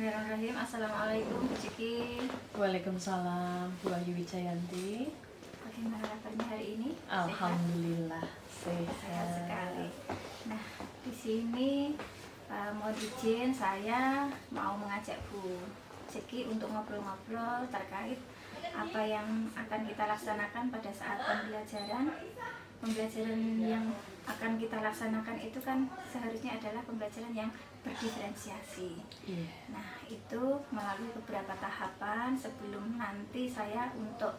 Bismillahirrahmanirrahim. Assalamualaikum Bu Ciki. Waalaikumsalam Bu Ayu Wijayanti. Bagaimana kabarnya hari ini? Alhamdulillah Sehat sehat. sekali. Nah, di sini mohon izin saya mau mengajak Bu Ciki untuk ngobrol-ngobrol terkait apa yang akan kita laksanakan pada saat pembelajaran. Pembelajaran yang akan kita laksanakan itu kan seharusnya adalah pembelajaran yang berdiferensiasi. Iya. Nah, itu melalui beberapa tahapan sebelum nanti saya untuk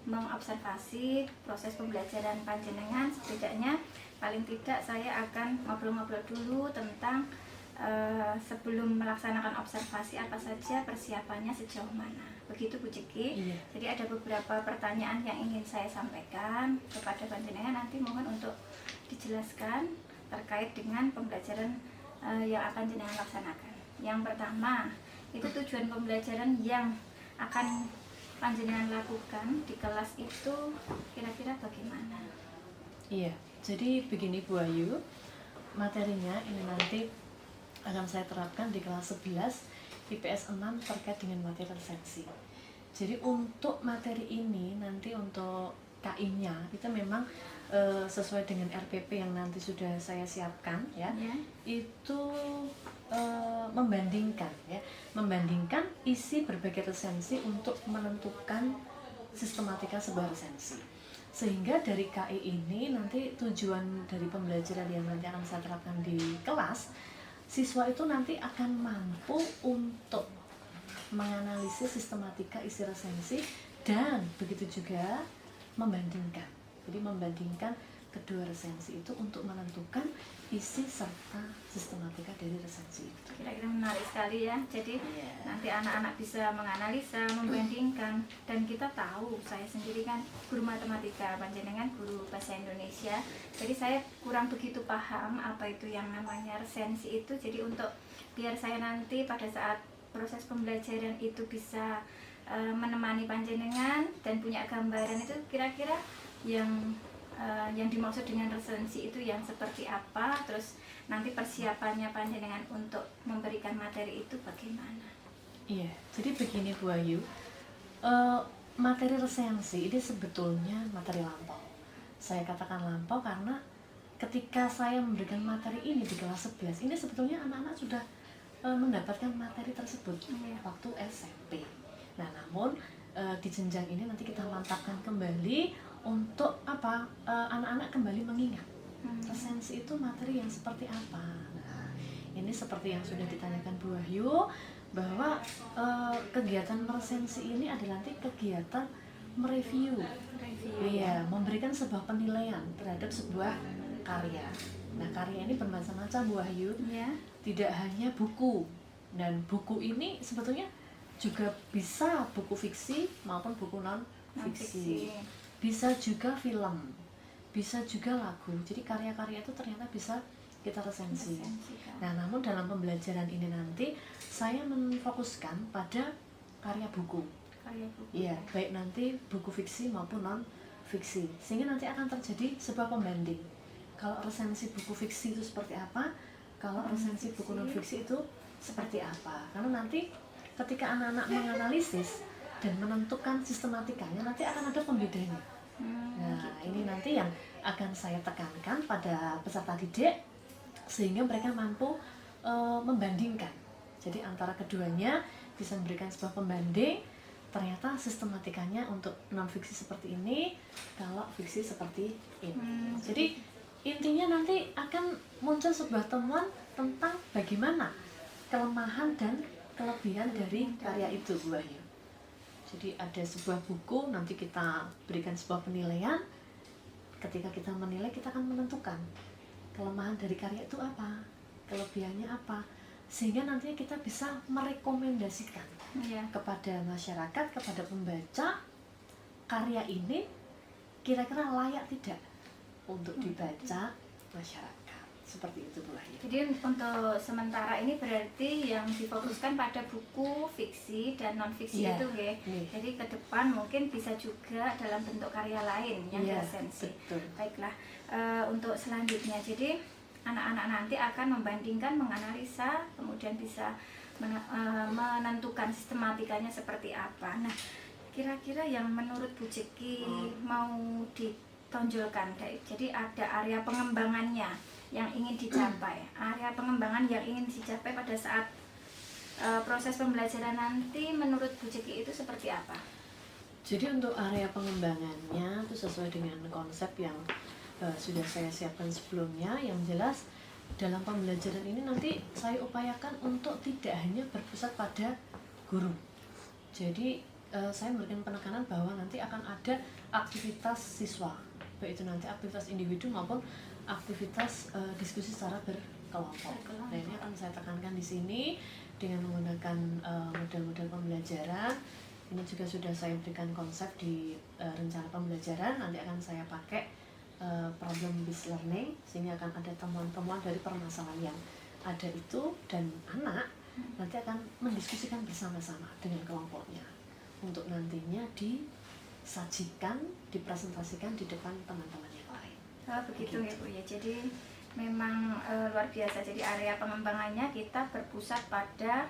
mengobservasi proses pembelajaran panjenengan. Setidaknya paling tidak saya akan ngobrol-ngobrol dulu tentang sebelum melaksanakan observasi apa saja persiapannya sejauh mana. Begitu Bu Ciki. Iya. Jadi ada beberapa pertanyaan yang ingin saya sampaikan kepada panjenengan, nanti mohon untuk dijelaskan terkait dengan pembelajaran yang akan jenengan laksanakan. Yang pertama, itu tujuan pembelajaran yang akan panjenengan lakukan di kelas itu kira-kira bagaimana? Iya. Jadi begini Bu Ayu, materinya ini nanti akan saya terapkan di kelas 11 IPS 6 terkait dengan materi resensi. Jadi untuk materi ini nanti untuk KI-nya kita memang sesuai dengan RPP yang nanti sudah saya siapkan ya. Itu membandingkan isi berbagai resensi untuk menentukan sistematika sebuah resensi. Sehingga dari KI ini nanti tujuan dari pembelajaran yang nanti akan saya terapkan di kelas, siswa itu nanti akan mampu untuk menganalisis sistematika isi resensi dan begitu juga membandingkan. Jadi membandingkan kedua resensi itu untuk menentukan isi serta sistematika dari resensi itu. Kira-kira menarik sekali ya. Jadi nanti anak-anak bisa menganalisa, membandingkan, dan kita tahu, saya sendiri kan guru matematika, panjenengan guru bahasa Indonesia. Jadi saya kurang begitu paham apa itu yang namanya resensi itu. Jadi untuk biar saya nanti pada saat proses pembelajaran itu bisa menemani panjenengan dan punya gambaran itu kira-kira yang dimaksud dengan resensi itu yang seperti apa, terus nanti persiapannya panjenengan untuk memberikan materi itu bagaimana? Iya, jadi begini Bu Ayu, materi resensi ini sebetulnya materi lampau. Saya katakan lampau karena ketika saya memberikan materi ini di kelas 11, ini sebetulnya anak-anak sudah mendapatkan materi tersebut waktu SMP. Nah, namun di jenjang ini nanti kita mantapkan kembali untuk anak-anak kembali mengingat resensi itu materi yang seperti apa. Nah, ini seperti yang sudah ditanyakan Bu Wahyu, bahwa kegiatan meresensi ini adalah nanti kegiatan mereview, memberikan sebuah penilaian terhadap sebuah karya. Nah, karya ini bermacam-macam Bu Wahyu, tidak hanya buku, dan buku ini sebetulnya juga bisa buku fiksi maupun buku non-fiksi. Bisa juga film, bisa juga lagu. Jadi karya-karya itu ternyata bisa kita resensi. Nah, namun dalam pembelajaran ini nanti saya memfokuskan pada karya buku. Iya, baik nanti buku fiksi maupun non fiksi. Sehingga nanti akan terjadi sebuah pembanding. Kalau resensi buku fiksi itu seperti apa, kalau resensi buku non fiksi itu seperti apa. Karena nanti ketika anak-anak menganalisis dan menentukan sistematikanya, nanti akan ada pembedanya. Nah, ini nanti yang akan saya tekankan pada peserta didik sehingga mereka mampu membandingkan. Jadi antara keduanya bisa memberikan sebuah pembanding, ternyata sistematikanya untuk non fiksi seperti ini, kalau fiksi seperti ini. Jadi intinya nanti akan muncul sebuah temuan tentang bagaimana kelemahan dan kelebihan dari karya itu Bu Wahyu. Jadi ada sebuah buku, nanti kita berikan sebuah penilaian. Ketika kita menilai, kita akan menentukan kelemahan dari karya itu apa, kelebihannya apa, sehingga nantinya kita bisa merekomendasikan kepada masyarakat, kepada pembaca, karya ini kira-kira layak tidak untuk dibaca masyarakat. Seperti itu Bu Wahyu. Jadi untuk sementara ini berarti yang difokuskan pada buku fiksi dan non fiksi itu ya. Jadi ke depan mungkin bisa juga dalam bentuk karya lain yang resensi. Baiklah, untuk selanjutnya, jadi anak-anak nanti akan membandingkan, menganalisa, kemudian bisa menentukan sistematikanya seperti apa. Nah, kira-kira yang menurut Bu Jeki mau ditonjolkan, jadi ada area pengembangannya yang ingin dicapai, area pengembangan yang ingin dicapai pada saat proses pembelajaran nanti menurut Bu Jeki itu seperti apa? Jadi untuk area pengembangannya itu sesuai dengan konsep yang sudah saya siapkan sebelumnya. Yang jelas dalam pembelajaran ini nanti saya upayakan untuk tidak hanya berpusat pada guru. Jadi saya memberikan penekanan bahwa nanti akan ada aktivitas siswa, baik itu nanti aktivitas individu maupun aktivitas diskusi secara berkelompok. Nah, ini akan saya tekankan di sini dengan menggunakan model-model pembelajaran. Ini juga sudah saya berikan konsep di rencana pembelajaran. Nanti akan saya pakai problem based learning, sehingga akan ada temuan-temuan dari permasalahan yang ada itu, dan anak nanti akan mendiskusikan bersama-sama dengan kelompoknya untuk nantinya disajikan, dipresentasikan di depan teman-teman yang lain. Begitu ya Bu ya. Jadi memang luar biasa. Jadi area pengembangannya kita berpusat pada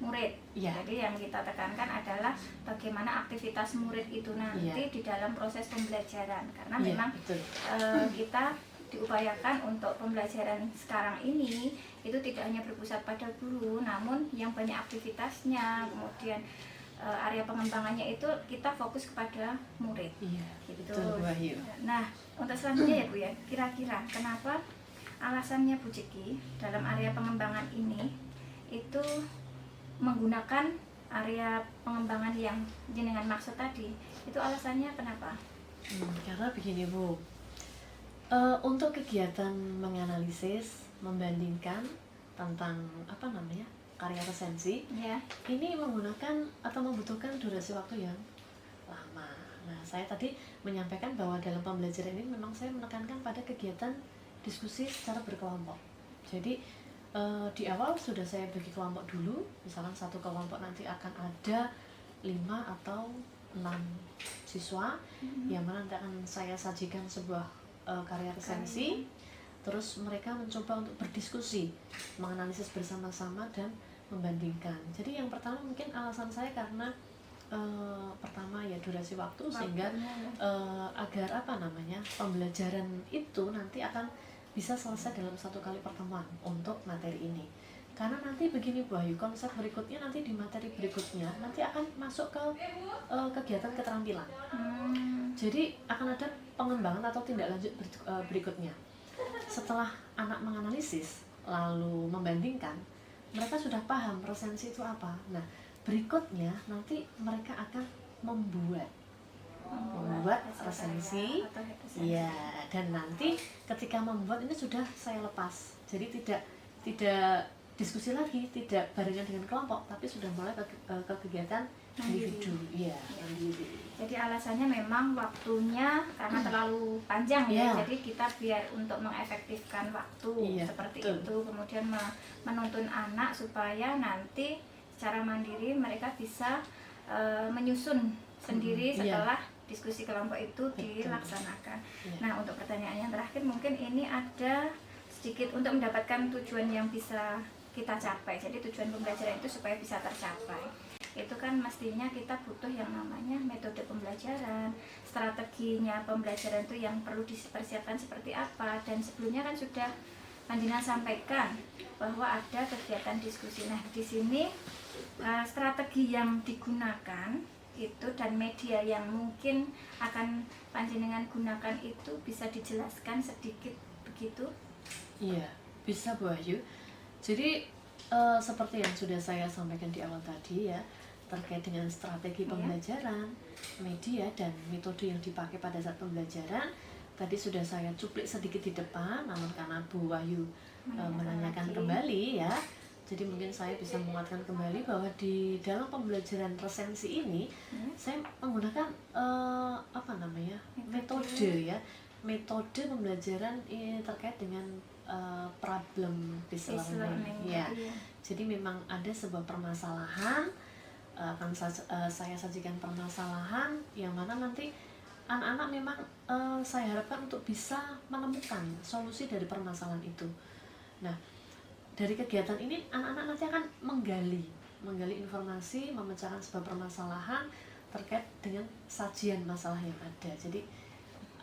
murid. Ya. Jadi yang kita tekankan adalah bagaimana aktivitas murid itu nanti di dalam proses pembelajaran. Karena memang kita diupayakan untuk pembelajaran sekarang ini itu tidak hanya berpusat pada guru, namun yang banyak aktivitasnya, kemudian area pengembangannya itu kita fokus kepada murid. Iya, gitu. Betul, Wahyu. Nah, untuk selanjutnya ya Bu ya, kira-kira kenapa alasannya Bu Jeki dalam area pengembangan ini itu menggunakan area pengembangan yang jenengan maksud tadi, itu alasannya kenapa? Karena begini Bu, untuk kegiatan menganalisis, membandingkan tentang karya resensi, ini menggunakan atau membutuhkan durasi waktu yang lama. Nah, saya tadi menyampaikan bahwa dalam pembelajaran ini memang saya menekankan pada kegiatan diskusi secara berkelompok. Jadi di awal sudah saya bagi kelompok dulu, misalkan satu kelompok nanti akan ada 5 atau 6 siswa, yang mana nanti akan saya sajikan sebuah karya resensi, terus mereka mencoba untuk berdiskusi, menganalisis bersama-sama dan membandingkan. Jadi yang pertama mungkin alasan saya karena pertama ya durasi waktu, sehingga agar pembelajaran itu nanti akan bisa selesai dalam satu kali pertemuan untuk materi ini. Karena nanti begini Bu Ayu, konsep berikutnya nanti di materi berikutnya nanti akan masuk ke kegiatan keterampilan. Jadi akan ada pengembangan atau tindak lanjut berikutnya. Setelah anak menganalisis lalu membandingkan, mereka sudah paham resensi itu apa. Nah, berikutnya nanti mereka akan membuat resensi, ya, dan nanti ketika membuat ini sudah saya lepas, jadi tidak diskusi lagi, tidak barengan dengan kelompok, tapi sudah mulai ke kegiatan individu, ya. Jadi alasannya memang waktunya karena terlalu panjang ya, jadi kita biar untuk mengefektifkan waktu seperti itu, kemudian menuntun anak supaya nanti secara mandiri mereka bisa menyusun sendiri setelah diskusi kelompok itu dilaksanakan. Nah, untuk pertanyaan yang terakhir, mungkin ini ada sedikit untuk mendapatkan tujuan yang bisa kita capai. Jadi tujuan pembelajaran itu supaya bisa tercapai, itu kan mestinya kita butuh yang namanya metode pembelajaran, strateginya pembelajaran itu yang perlu dipersiapkan seperti apa. Dan sebelumnya kan sudah Panjenengan sampaikan bahwa ada kegiatan diskusi. Nah, di sini strategi yang digunakan itu dan media yang mungkin akan panjenengan gunakan itu bisa dijelaskan sedikit begitu? Iya, bisa Bu Ayu. Jadi seperti yang sudah saya sampaikan di awal tadi ya, terkait dengan strategi pembelajaran, media dan metode yang dipakai pada saat pembelajaran, tadi sudah saya cuplik sedikit di depan, namun karena Bu Wahyu menanyakan kembali ya, jadi mungkin saya bisa menguatkan kembali bahwa di dalam pembelajaran resensi ini saya menggunakan metode ya, metode pembelajaran terkait dengan problem based learning ya. Jadi memang ada sebuah permasalahan, akan saya sajikan permasalahan yang mana nanti anak-anak memang saya harapkan untuk bisa menemukan solusi dari permasalahan itu. Nah, dari kegiatan ini anak-anak nanti akan menggali informasi, memecahkan sebuah permasalahan terkait dengan sajian masalah yang ada. Jadi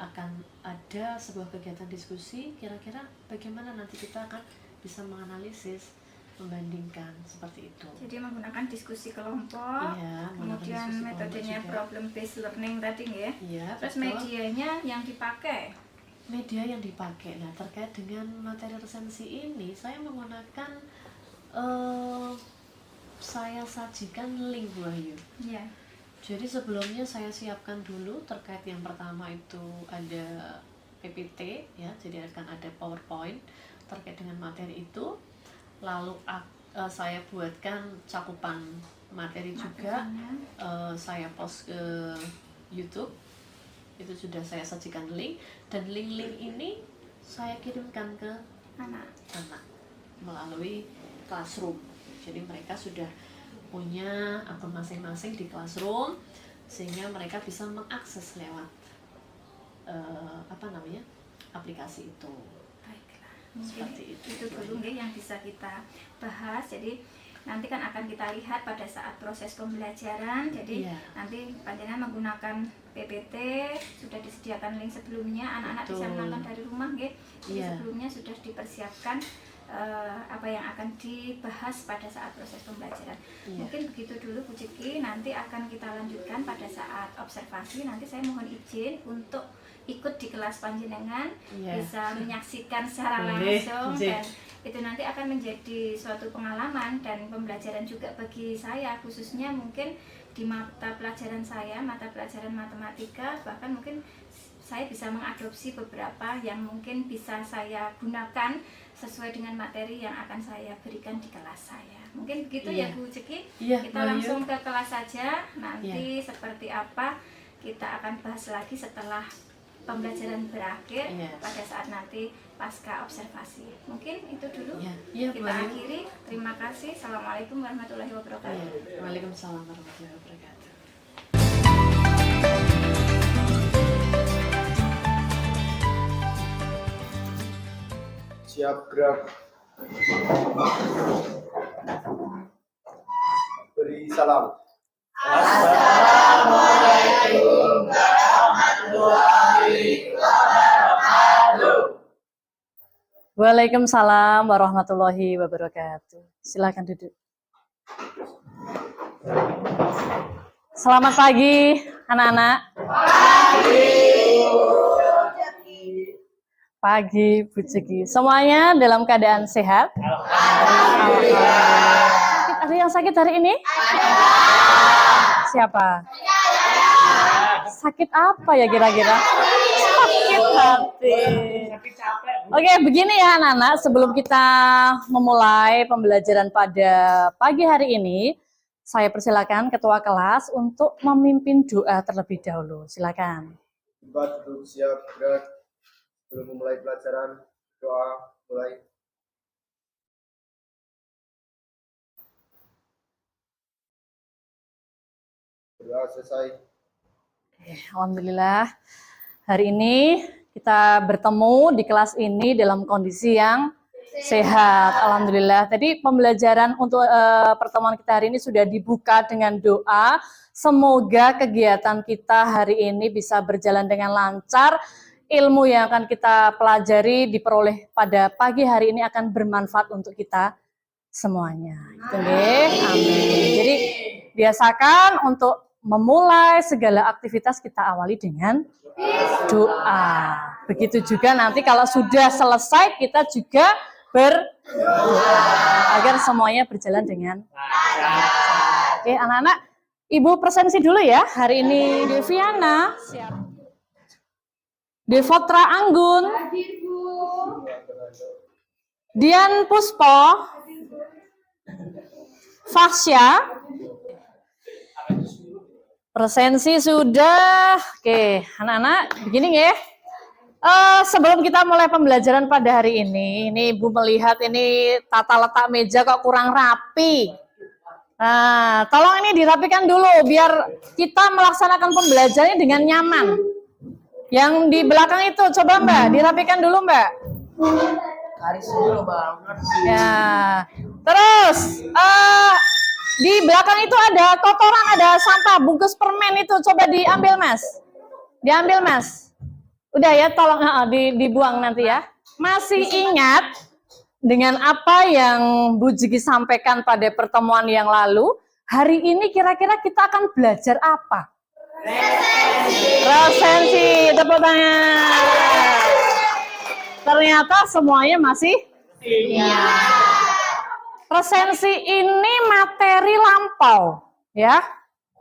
akan ada sebuah kegiatan diskusi, kira-kira bagaimana nanti kita akan bisa menganalisis, membandingkan, seperti itu. Jadi menggunakan diskusi kelompok, Iya, kemudian diskusi metodenya kelompok juga. problem based learning tadi ya. Iya, Terus betul. medianya yang dipakai. Media yang dipakai. Nah, terkait dengan materi resensi ini, saya menggunakan saya sajikan link Wahyu. Ya. Jadi sebelumnya saya siapkan dulu terkait yang pertama itu ada PPT ya, jadi akan ada PowerPoint terkait dengan materi itu. Lalu saya buatkan cakupan materi juga, saya post ke YouTube. Itu sudah saya sajikan link, dan link-link ini saya kirimkan ke anak melalui Classroom. Jadi mereka sudah punya akun masing-masing di Classroom, sehingga mereka bisa mengakses lewat aplikasi itu. Baiklah, mungkin Seperti itu dulu yang bisa kita bahas. Jadi nanti kan akan kita lihat pada saat proses pembelajaran. Jadi nanti panjenengan menggunakan PPT, sudah disediakan link sebelumnya, anak-anak bisa menonton dari rumah nggih. Jadi sebelumnya sudah dipersiapkan apa yang akan dibahas pada saat proses pembelajaran. Mungkin begitu dulu Bu Ciki, nanti akan kita lanjutkan pada saat observasi. Nanti saya mohon izin untuk ikut di kelas panjenengan, bisa menyaksikan secara langsung, dan itu nanti akan menjadi suatu pengalaman dan pembelajaran juga bagi saya, khususnya mungkin di mata pelajaran saya, mata pelajaran matematika, bahkan mungkin saya bisa mengadopsi beberapa yang mungkin bisa saya gunakan sesuai dengan materi yang akan saya berikan di kelas saya. Mungkin begitu ya Bu Ceki. Kita langsung ke kelas saja. Nanti seperti apa kita akan bahas lagi setelah pembelajaran berakhir, pada saat nanti pasca observasi. Mungkin itu dulu kita akhiri. Terima kasih. Assalamualaikum warahmatullahi wabarakatuh. Waalaikumsalam warahmatullahi wabarakatuh. Siap gerak. Beri salam. Assalamualaikum warahmatullahi wabarakatuh. Waalaikumsalam warahmatullahi wabarakatuh. Silakan duduk. Selamat pagi, anak-anak. Pagi, Bu Ceki. Semuanya dalam keadaan sehat? Alhamdulillah. Ada yang sakit hari ini? Siapa? Sakit apa ya kira-kira? Sakit hati. Oke, begini ya anak-anak, sebelum kita memulai pembelajaran pada pagi hari ini, saya persilakan ketua kelas untuk memimpin doa terlebih dahulu. Silakan. Tempat duduk siap gerak. Sebelum memulai pelajaran, doa mulai. Doa selesai. Alhamdulillah, hari ini kita bertemu di kelas ini dalam kondisi yang sehat. Alhamdulillah. Jadi pembelajaran untuk pertemuan kita hari ini sudah dibuka dengan doa. Semoga kegiatan kita hari ini bisa berjalan dengan lancar. Ilmu yang akan kita pelajari diperoleh pada pagi hari ini akan bermanfaat untuk kita semuanya. Amin. Jadi biasakan untuk memulai segala aktivitas kita awali dengan doa. Begitu juga nanti kalau sudah selesai kita juga berdoa agar semuanya berjalan dengan lancar. Oke, anak-anak, Ibu presensi dulu ya. Hari ini Deviana, Devotra Anggun, Dian Puspo, Fasya. Presensi sudah. Oke, anak-anak, begini ya. Sebelum kita mulai pembelajaran pada hari ini Ibu melihat ini tata letak meja kok kurang rapi. Nah, tolong ini dirapikan dulu biar kita melaksanakan pembelajarannya dengan nyaman. Yang di belakang itu, coba Mbak, dirapikan dulu Mbak. Karisma banget. Ya. Terus di belakang itu ada kotoran, ada sampah, bungkus permen itu coba diambil Mas. Diambil Mas. Udah ya, tolong dibuang nanti ya. Masih ingat dengan apa yang Bu Jiki sampaikan pada pertemuan yang lalu? Hari ini kira-kira kita akan belajar apa? Resensi. Tepuk tangan. Ternyata semuanya masih resensi ini materi lampau, ya.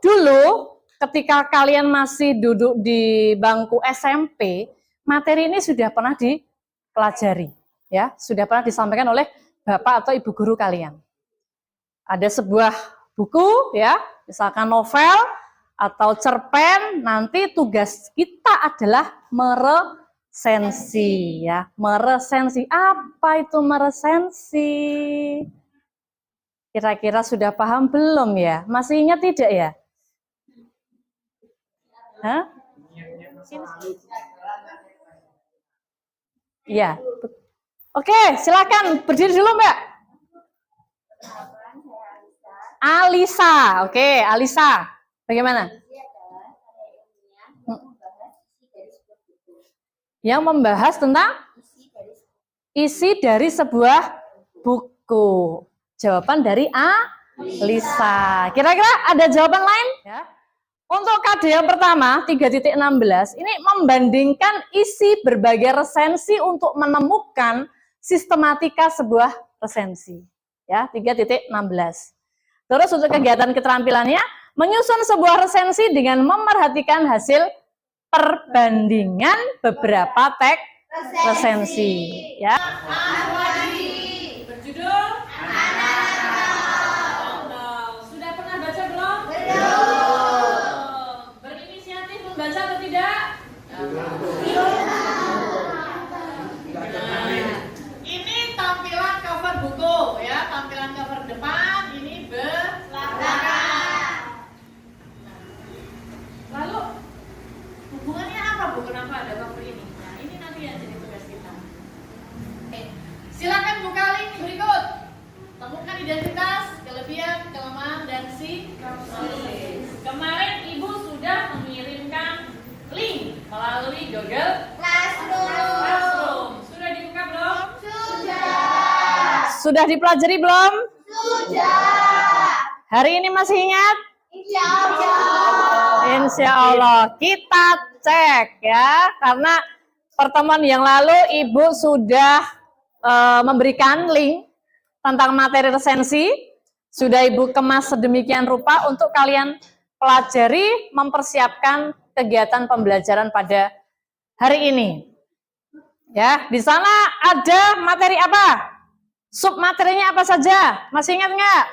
Dulu ketika kalian masih duduk di bangku SMP, materi ini sudah pernah dipelajari, ya, sudah pernah disampaikan oleh Bapak atau Ibu guru kalian. Ada sebuah buku, ya, misalkan novel atau cerpen, nanti tugas kita adalah meresensi, ya, meresensi. Apa itu meresensi? Kira-kira sudah paham belum ya? Masih ingat tidak ya? Hah? Iya. Oke, silakan berdiri dulu Mbak. Alisa, oke, Alisa. Bagaimana? Yang membahas tentang isi dari sebuah buku. Jawaban dari Alisa. Kira-kira ada jawaban lain? Ya. Untuk KD yang pertama, 3.16, ini membandingkan isi berbagai resensi untuk menemukan sistematika sebuah resensi. Ya, 3.16. Terus untuk kegiatan keterampilannya, menyusun sebuah resensi dengan memerhatikan hasil perbandingan beberapa teks resensi. Ya. Berjudul sudah pernah baca belum? Belum. Berinisiatif membaca atau tidak? Ini tampilan cover buku, ya, tampilan cover depan, ini belakang. Lalu hubungannya apa Bu? Kenapa ada cover ini? Nah, ini nanti yang jadi tugas kita. Oke. Silakan buka link berikut. Temukan identitas, kelebihan, kelemahan, dan sinopsis. Kemarin Ibu sudah mengirimkan link melalui Google Classroom. Sudah dibuka belum? Sudah. Sudah dipelajari belum? Sudah. Hari ini masih ingat? Insya Allah. Insya Allah. Kita cek ya, karena pertemuan yang lalu Ibu sudah memberikan link tentang materi resensi, sudah Ibu kemas sedemikian rupa untuk kalian pelajari, mempersiapkan kegiatan pembelajaran pada hari ini. Ya, di sana ada materi apa? Submaterinya apa saja? Masih ingat nggak?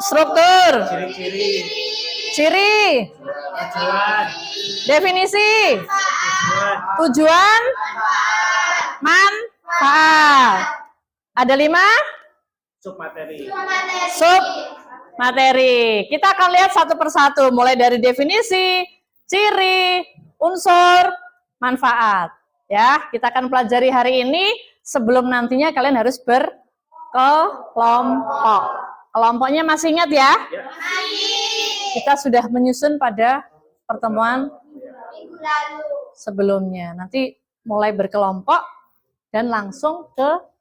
Struktur, ciri, definisi, tujuan, manfaat. Ada 5 submateri. Kita akan lihat satu persatu, mulai dari definisi, ciri, unsur, manfaat. Ya, kita akan pelajari hari ini sebelum nantinya kalian harus berkelompok. Kelompoknya masih ingat ya? Kita sudah menyusun pada pertemuan sebelumnya. Nanti mulai berkelompok dan langsung ke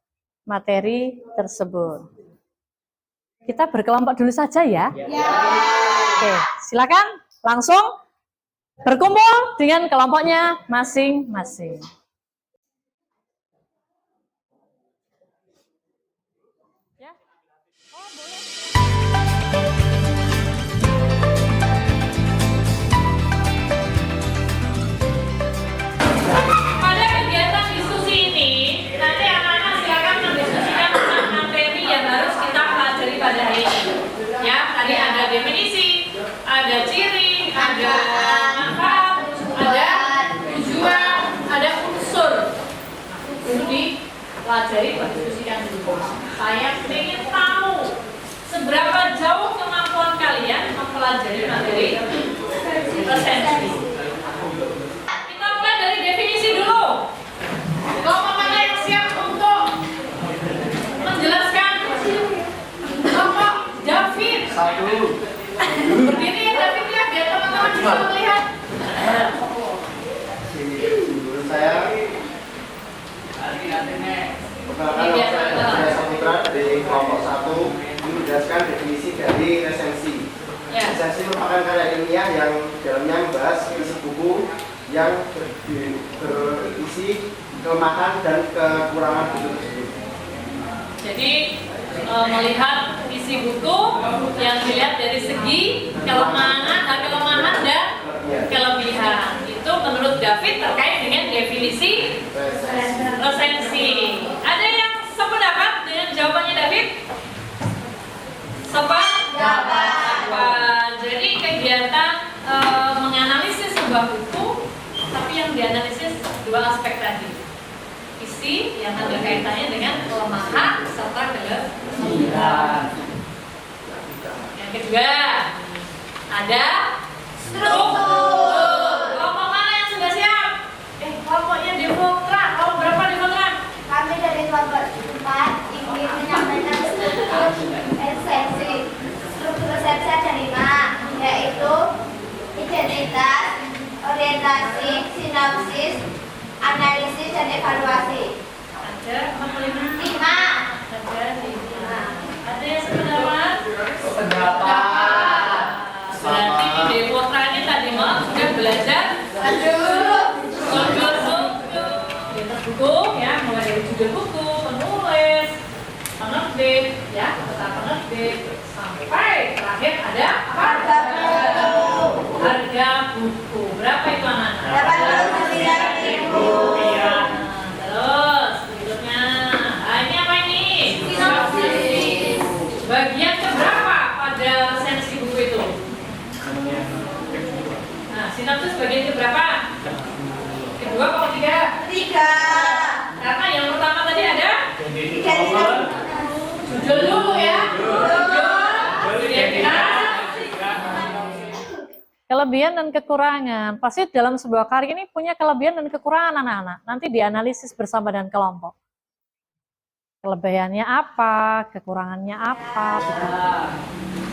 materi tersebut. Kita berkelompok dulu saja ya. Oke, silakan langsung berkumpul dengan kelompoknya masing-masing. Ya. Oh, boleh. Pada kegiatan diskusi ini, nanti anak-anak silakan mendiskusikan tentang materi yang harus kita pelajari pada hari ini. Ya, tadi ada definisi, ada ciri, ada manfaat, ada tujuan, ada unsur. Itu dipelajari, didiskusikan dulu. Saya ingin tahu seberapa jauh kemampuan kalian mempelajari materi resensi. Kita mulai dari definisi dulu. Kelompok mana bisa melihat? Menurut saya perkenalkan saya Saputra dari kelompok 1 menjelaskan definisi dari resensi. Ya. Resensi merupakan karya ilmiah yang dalamnya membahas isi buku yang berisi kelemahan dan kekurangan buku tersebut. Jadi melihat isi buku yang dilihat dari segi kelemahan dan kelebihan. Itu menurut David terkait dengan definisi resensi. Ada yang sependapat dengan jawabannya David? Sependapat. Jadi kegiatan menganalisis sebuah buku, tapi yang dianalisis dua aspek tadi. Isi yang ada kaitannya dengan kelemahan serta kelebihan. Yang kedua, ada struktur. Kelompok mana yang sudah siap? Kelompoknya Demokrat. Kelompok berapa Demokrat? Kami dari kelompok 4 ingin menyampaikan struktur esensi. Struktur esensi ada 5, yaitu identitas, orientasi, sinopsis, analisis, dan evaluasi. Ada 5. 5. Ada 5. Ada yang sependapat? Berarti Demokrat ini tadi malam sudah belajar struktur buku, ya, mulai dari judul buku, penulis, penerbit, ya, kata penerbit, sampai terakhir ada apa? Harga buku. Berapa itu anak-anak? 89.000. Terus berikutnya, ini apa ini? Sinopsis. Bagian keberapa pada resensi buku itu? Nah, sinopsis bagian keberapa? Kedua atau ketiga? 3. Karena yang pertama tadi ada Identitas. judul dulu ya. Judul, identitas. Kelebihan dan kekurangan. Pasti dalam sebuah karya ini punya kelebihan dan kekurangan anak-anak. Nanti dianalisis bersama dengan kelompok. Kelebihannya apa, kekurangannya apa.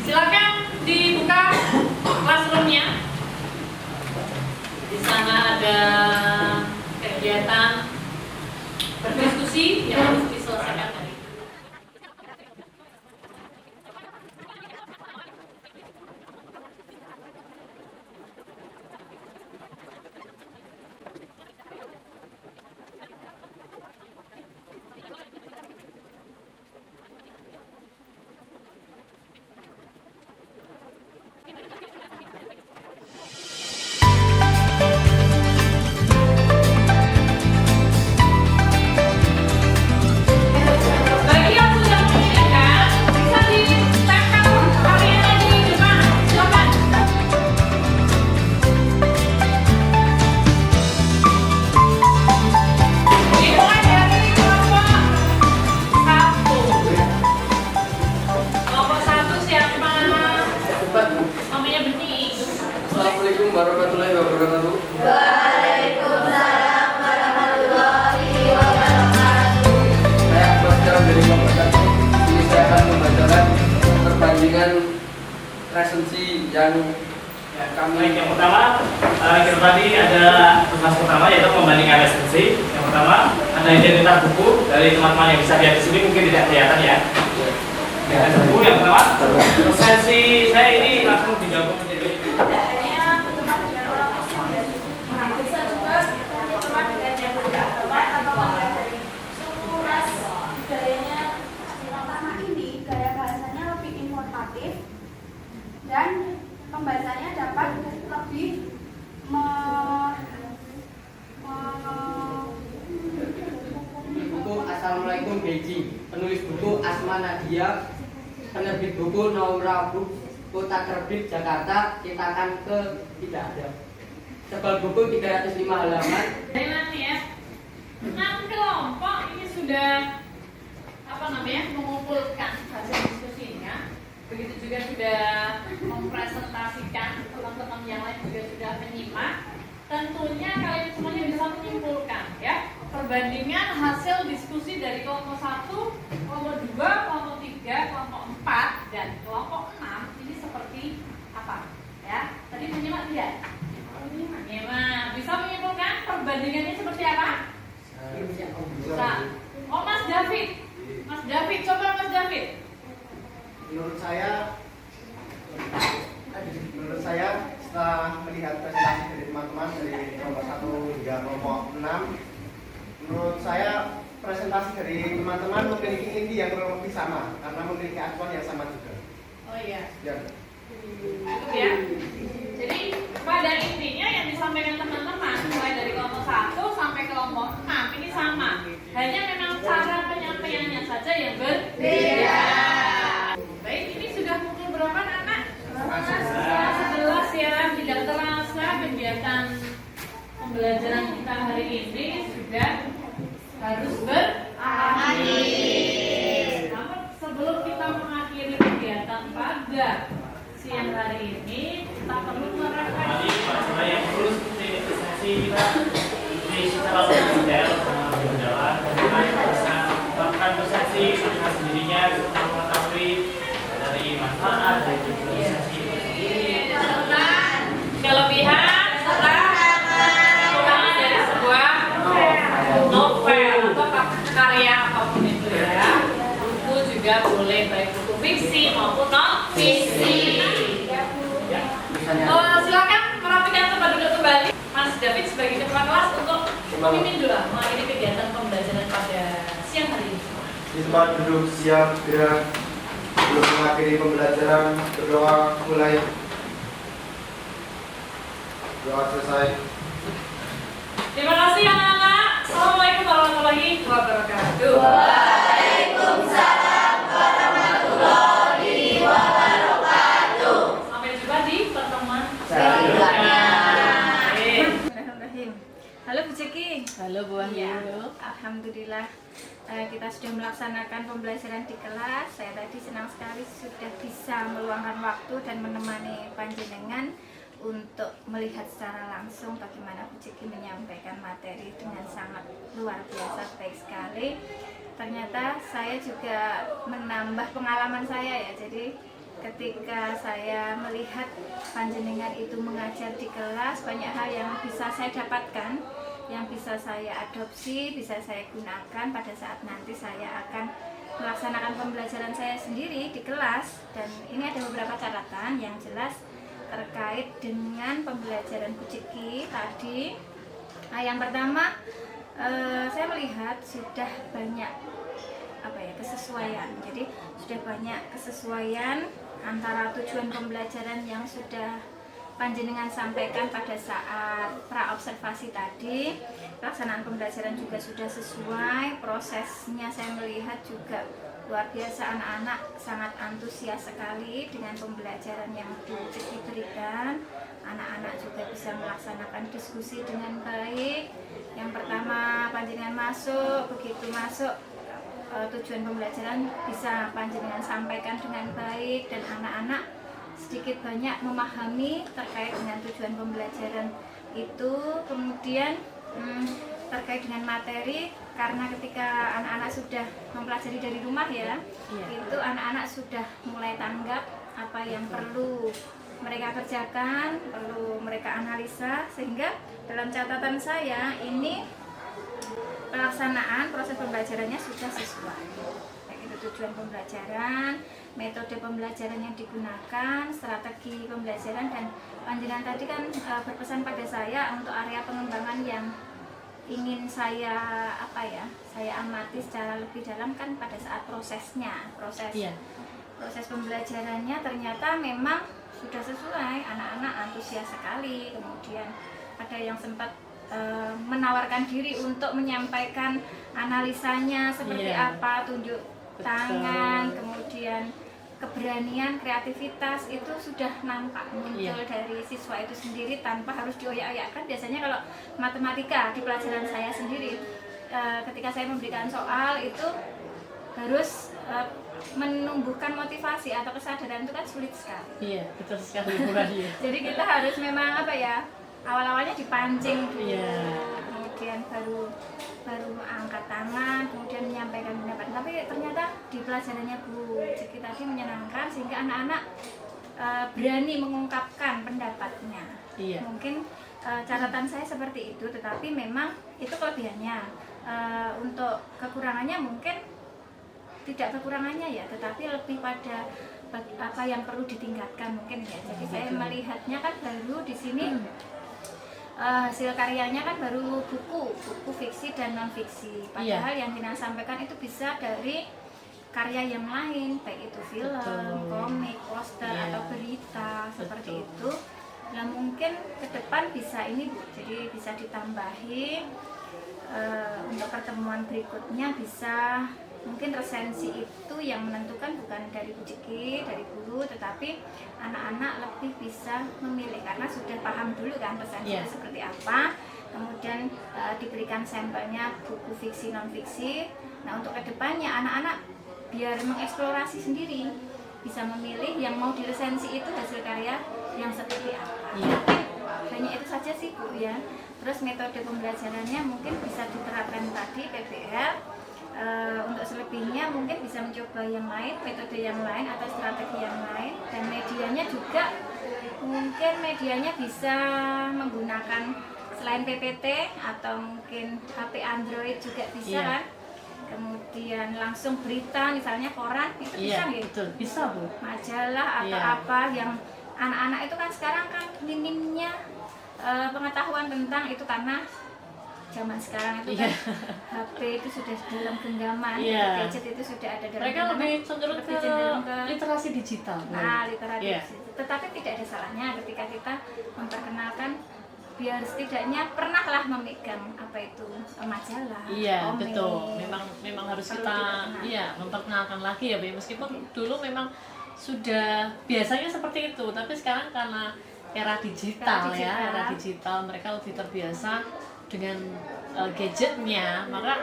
Silakan dibuka classroom-nya. Di sana ada kegiatan berdiskusi yang harus diselesaikan tadi. Bagi yang sudah menginginkan, bisa ditempel karyanya di depan. Silakan. Dimulai dari kelompok 1. Kelompok 1 siapa? Namanya Bening. Assalamualaikum warahmatullahi wabarakatuh. Waalaikumsalam warahmatullahi wabarakatuh. Saya Ahmad Syam dari kelompok 1. Ini saya akan membacakan perbandingan resensi yang kami. Baik, yang pertama kita tadi ada tugas pertama yaitu membandingkan resensi. Yang pertama ada identitas buku dari teman-teman yang bisa lihat di sini mungkin tidak kelihatan ya. Identitas buku yang pertama resensi saya ini langsung digabung menjadi Bisa juga teman dengan yang berpendapat atau dari suras gayanya. Yang pertama ini gaya bahasanya lebih informatif dan pembahasannya dapat lebih Buku Assalamualaikum Beijing. Penulis buku Asma Nadia. Penerbit buku Naura Book. Kota Terbit Jakarta. Cetakan ke tidak ada. Tebal buku 305 halaman. Dari nanti ya. 6 kelompok ini sudah mengumpulkan hasil diskusinya. Begitu juga sudah mempresentasikan, teman-teman yang lain juga sudah menyimak. Tentunya kalian semuanya bisa menyimpulkan ya perbandingan hasil diskusi dari kelompok 1, kelompok 2, kelompok 3, kelompok 4 dan kelompok 6 ini seperti apa ya. Tadi Jadi menyimak tidak? Menyimak. Bisa menyimpulkan perbandingannya seperti apa? Bisa. Oh, Mas David. Mas David, coba Mas David. Menurut saya setelah melihat presentasi dari teman-teman dari kelompok 1 hingga kelompok 6, menurut saya presentasi dari teman-teman memiliki inti yang kurang lebih sama karena memiliki acuan yang sama juga. Oh iya. Ya. Cukup ya. Jadi pada intinya yang disampaikan teman-teman mulai dari kelompok 1 sampai kelompok 6 ini sama. Hanya memang cara penyampaiannya saja yang berbeda. Baik, ini sudah pukul berapa anak? 11 ya. Tidak terasa kegiatan pembelajaran kita hari ini sudah harus berakhir. Namun sebelum kita mengakhiri kegiatan pada siang hari ini, kita perlu merefleksi. Masalah yang terus investasi kita ini secara detail berjalan, bagaimana kita bisa melakukan persepsi dengan sendirinya, mengetahui dari manfaat dari investasi itu sendiri, Serta kelebihan serta kekurangan dari sebuah novel atau karya apapun itu ya. Buku juga boleh baik buku fiksi maupun non fiksi. Silakan merapikan tempat duduk kembali. Mas David sebagai kepala kelas untuk memimpin dulu mengakhiri kegiatan pembelajaran pada siang hari ini. Di tempat duduk siap gerak sebelum mengakhiri pembelajaran, berdoa mulai. Doa selesai. Terima kasih anak-anak. Assalamualaikum warahmatullahi wabarakatuh. Waalaikumsalam warahmatullahi wabarakatuh. Sampai jumpa di pertemuan selanjutnya. Bismillahirrahmanirrahim. Halo Bu Ceki. Halo Bu Wahyu. Ya, alhamdulillah kita sudah melaksanakan pembelajaran di kelas. Saya tadi senang sekali sudah bisa meluangkan waktu dan menemani panjenengan untuk melihat secara langsung bagaimana Bu Ceki menyampaikan materi dengan sangat luar biasa, baik sekali. Ternyata saya juga menambah pengalaman saya ya. Jadi ketika saya melihat panjenengan itu mengajar di kelas, banyak hal yang bisa saya dapatkan, yang bisa saya adopsi, bisa saya gunakan pada saat nanti saya akan melaksanakan pembelajaran saya sendiri di kelas. Dan ini ada beberapa catatan yang jelas terkait dengan pembelajaran Bu Ceki tadi. Yang pertama, saya melihat sudah banyak kesesuaian. Jadi sudah banyak kesesuaian antara tujuan pembelajaran yang sudah panjenengan sampaikan pada saat pra-observasi tadi. Pelaksanaan pembelajaran juga sudah sesuai, prosesnya saya melihat juga luar biasa, anak-anak sangat antusias sekali dengan pembelajaran yang Bu Ceki berikan. Anak-anak juga bisa melaksanakan diskusi dengan baik. Yang pertama panjenengan masuk, begitu masuk tujuan pembelajaran bisa panjenengan sampaikan dengan baik dan anak-anak sedikit banyak memahami terkait dengan tujuan pembelajaran itu. Kemudian terkait dengan materi, karena ketika anak-anak sudah mempelajari dari rumah ya, itu anak-anak sudah mulai tanggap apa yang perlu mereka kerjakan, perlu mereka analisa, sehingga dalam catatan saya ini pelaksanaan proses pembelajarannya sudah sesuai. Baik itu tujuan pembelajaran, metode pembelajaran yang digunakan, strategi pembelajaran, dan panjenengan tadi kan berpesan pada saya untuk area pengembangan yang ingin saya amati secara lebih dalam kan pada saat proses pembelajarannya ternyata memang sudah sesuai, anak-anak antusias sekali. Kemudian ada yang sempat menawarkan diri untuk menyampaikan analisanya seperti apa, tunjuk tangan, kemudian keberanian, kreativitas itu sudah nampak muncul dari siswa itu sendiri tanpa harus dioyak-oyakkan. Biasanya kalau matematika di pelajaran saya sendiri, ketika saya memberikan soal itu harus menumbuhkan motivasi atau kesadaran itu kan sulit sekali. Iya, betul sekali Bu Wahyu. Jadi kita harus memang awal-awalnya dipancing dulu, kemudian baru angkat tangan, kemudian menyampaikan pendapat. Tapi ternyata di pelajarannya Bu Ceki tadi menyenangkan, sehingga anak-anak berani mengungkapkan pendapatnya. Iya. Mungkin catatan saya seperti itu, tetapi memang itu kelebihannya. Untuk kekurangannya mungkin tidak kekurangannya ya, tetapi lebih pada apa yang perlu ditingkatkan mungkin ya. Jadi saya melihatnya kan baru di sini hasil karyanya kan baru buku fiksi dan non fiksi. Padahal yang Dina sampaikan itu bisa dari karya yang lain, baik itu film, komik, poster atau berita seperti itu. Nah mungkin ke depan bisa ini Bu, jadi bisa ditambahi untuk pertemuan berikutnya bisa mungkin resensi itu yang menentukan bukan dari Bu Ciki, dari guru, tetapi anak-anak lebih bisa memilih karena sudah paham dulu kan resensi itu seperti apa. Kemudian diberikan sampelnya buku fiksi non fiksi. Nah untuk kedepannya anak-anak biar mengeksplorasi sendiri, bisa memilih yang mau diresensi itu hasil karya yang seperti apa. Mungkin hanya itu saja sih Bu ya. Terus metode pembelajarannya mungkin bisa diterapkan tadi PBL. Untuk selebihnya mungkin bisa mencoba yang lain, metode yang lain atau strategi yang lain. Dan medianya juga mungkin medianya bisa menggunakan selain PPT atau mungkin HP Android juga bisa kan. Kemudian langsung berita misalnya koran itu bisa nggak? Betul, bisa Bu. Majalah atau apa yang anak-anak itu kan sekarang kan minimnya pengetahuan tentang itu karena zaman sekarang itu kan HP itu sudah dalam genggaman, gadget itu sudah ada dalam mereka genggaman. lebih cenderung ke literasi digital. Nah, literasi digital. Tetapi tidak ada salahnya ketika kita memperkenalkan biar setidaknya pernahlah memegang apa itu majalah. Iya, komik. betul. Memang harus kita memperkenalkan lagi ya, meskipun dulu memang sudah biasanya seperti itu, tapi sekarang karena era digital mereka lebih terbiasa dengan gadgetnya, maka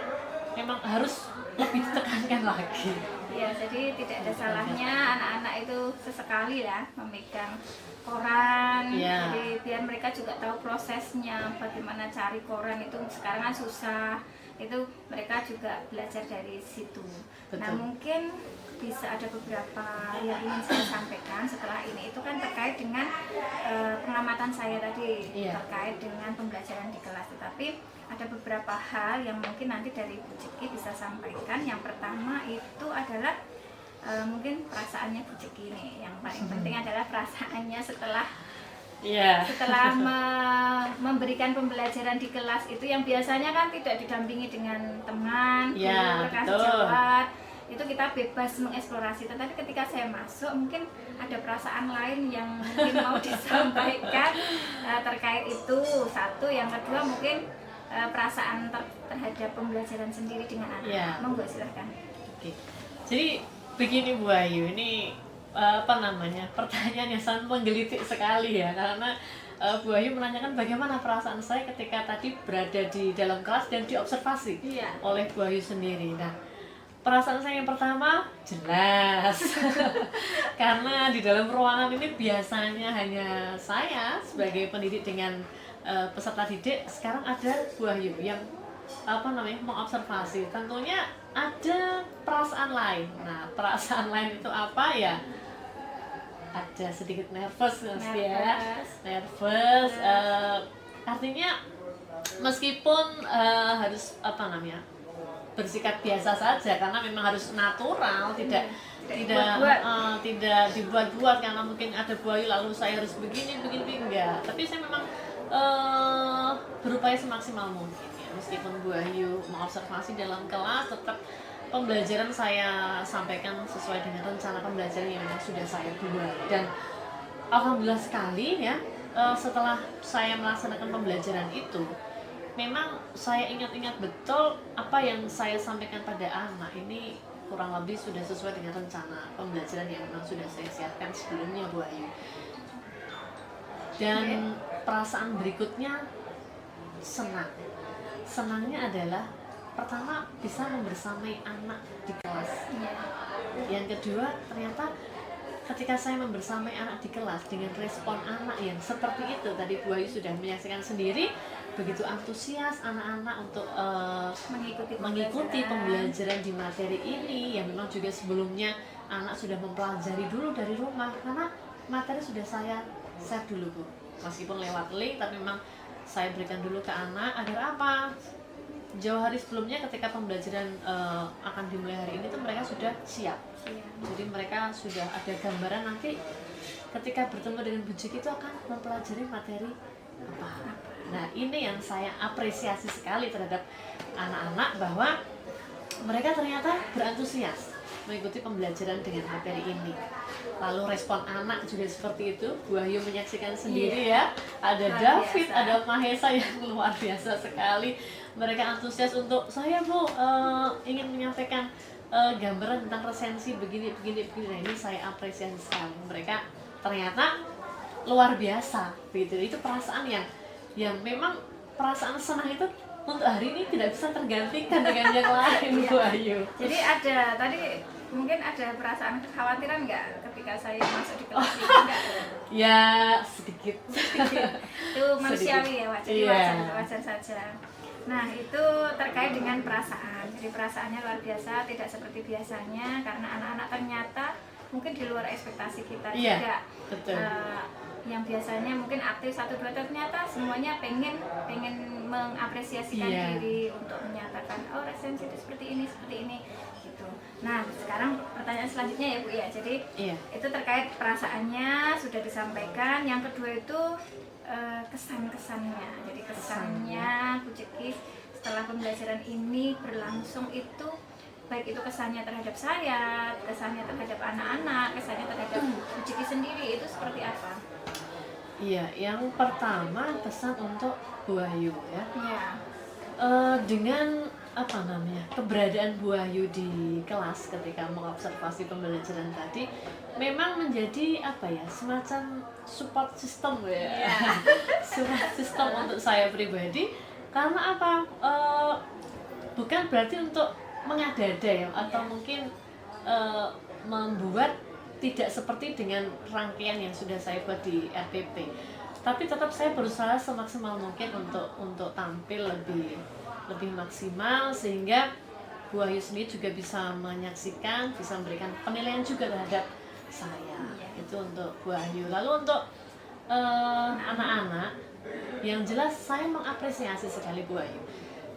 memang harus lebih ditekankan lagi. Ya, jadi tidak ada salahnya anak-anak itu sesekali lah memegang koran. Jadi biar mereka juga tahu prosesnya, bagaimana cari koran itu sekarang kan susah. Itu mereka juga belajar dari situ. Betul. Nah, mungkin bisa ada beberapa yang ingin saya sampaikan setelah ini. Itu kan terkait dengan pengamatan saya tadi terkait dengan pembelajaran di kelas. Tetapi ada beberapa hal yang mungkin nanti dari Bu Ciki bisa sampaikan. Yang pertama itu adalah mungkin perasaannya Bu Ciki nih. Yang paling penting adalah perasaannya setelah memberikan pembelajaran di kelas itu yang biasanya kan tidak didampingi dengan teman, guru, rekan sejawat. Itu kita bebas mengeksplorasi, tetapi ketika saya masuk mungkin ada perasaan lain yang mungkin mau disampaikan terkait itu. Satu, yang kedua mungkin perasaan terhadap pembelajaran sendiri dengan anak. Monggo silahkan. Oke. Jadi begini Bu Ayu, ini pertanyaan yang sangat menggelitik sekali ya, karena Bu Ayu menanyakan bagaimana perasaan saya ketika tadi berada di dalam kelas dan diobservasi oleh Bu Ayu sendiri. Nah, perasaan saya yang pertama jelas karena di dalam ruangan ini biasanya hanya saya sebagai pendidik dengan peserta didik. Sekarang ada Bu Ayu yang mengobservasi. Tentunya ada perasaan lain. Nah, perasaan lain itu apa ya? Ada sedikit nervous. Artinya meskipun harus bersikap biasa saja karena memang harus natural, tidak dibuat-buat karena mungkin ada Bu Ayu lalu saya harus begini enggak. Tapi saya memang berupaya semaksimal mungkin ya. Meskipun Bu Ayu mengobservasi dalam kelas, tetap pembelajaran saya sampaikan sesuai dengan rencana pembelajaran yang memang sudah saya buat. Dan alhamdulillah sekali ya, setelah saya melaksanakan pembelajaran itu, memang saya ingat-ingat betul apa yang saya sampaikan pada anak ini kurang lebih sudah sesuai dengan rencana pembelajaran yang memang sudah saya siapkan sebelumnya Bu Ayu. Dan perasaan berikutnya senang. Senangnya adalah pertama bisa membersamai anak di kelas. Yang kedua, ternyata ketika saya membersamai anak di kelas dengan respon anak yang seperti itu, tadi Bu Ayu sudah menyaksikan sendiri, begitu antusias anak-anak untuk mengikuti pembelajaran di materi ini yang memang juga sebelumnya anak sudah mempelajari dulu dari rumah, karena materi sudah saya share dulu Bu, meskipun lewat link, tapi memang saya berikan dulu ke anak agar apa? Jauh hari sebelumnya ketika pembelajaran akan dimulai hari ini tuh mereka sudah siap. Jadi mereka sudah ada gambaran nanti ketika bertemu dengan Bu Jeki itu akan mempelajari materi apa. Nah ini yang saya apresiasi sekali terhadap anak-anak, bahwa mereka ternyata berantusias mengikuti pembelajaran dengan materi ini. Lalu respon anak juga seperti itu. Bu Ayu menyaksikan sendiri ya. Ada Luar David, biasa. ada Mahesa yang luar biasa sekali. Mereka antusias untuk saya Bu ingin menyampaikan gambaran tentang resensi begini. Nah ini saya apresiasi sekali. Mereka ternyata luar biasa begitu. Itu perasaan yang memang perasaan senang itu untuk hari ini tidak bisa tergantikan dengan yang lain Bu Ayu. Jadi ada tadi mungkin ada perasaan kekhawatiran nggak ketika saya masuk di kelas ini? Enggak? Ya sedikit. Itu manusiawi ya, jadi Iya. wajar saja. Nah itu terkait dengan perasaan. Jadi perasaannya luar biasa, tidak seperti biasanya karena anak-anak ternyata mungkin di luar ekspektasi kita Iya, juga. betul. Yang biasanya mungkin aktif 1-2 ternyata semuanya pengen mengapresiasikan Iya. diri untuk menyatakan oh resensi itu seperti ini gitu. Nah sekarang pertanyaan selanjutnya ya Bu ya, jadi Iya. itu terkait perasaannya sudah disampaikan. Yang kedua itu kesan-kesannya. Jadi kesannya Bu Jeki setelah pembelajaran ini berlangsung itu, baik itu kesannya terhadap saya, kesannya terhadap anak-anak, kesannya terhadap Bu Jeki sendiri itu seperti apa? Iya, yang pertama pesan untuk Bu Ayu ya. Iya. Dengan apa namanya keberadaan Bu Ayu di kelas ketika mengobservasi pembelajaran tadi memang menjadi apa ya, semacam support system ya. Support system untuk saya pribadi, karena apa, bukan berarti untuk mengada-ada ya, atau mungkin membuat tidak seperti dengan rangkaian yang sudah saya buat di RPP, tapi tetap saya berusaha semaksimal mungkin untuk tampil lebih maksimal sehingga Bu Ayu sendiri juga bisa menyaksikan, bisa memberikan penilaian juga terhadap saya. Itu untuk Bu Ayu. Lalu untuk anak-anak, yang jelas saya mengapresiasi sekali Bu Ayu.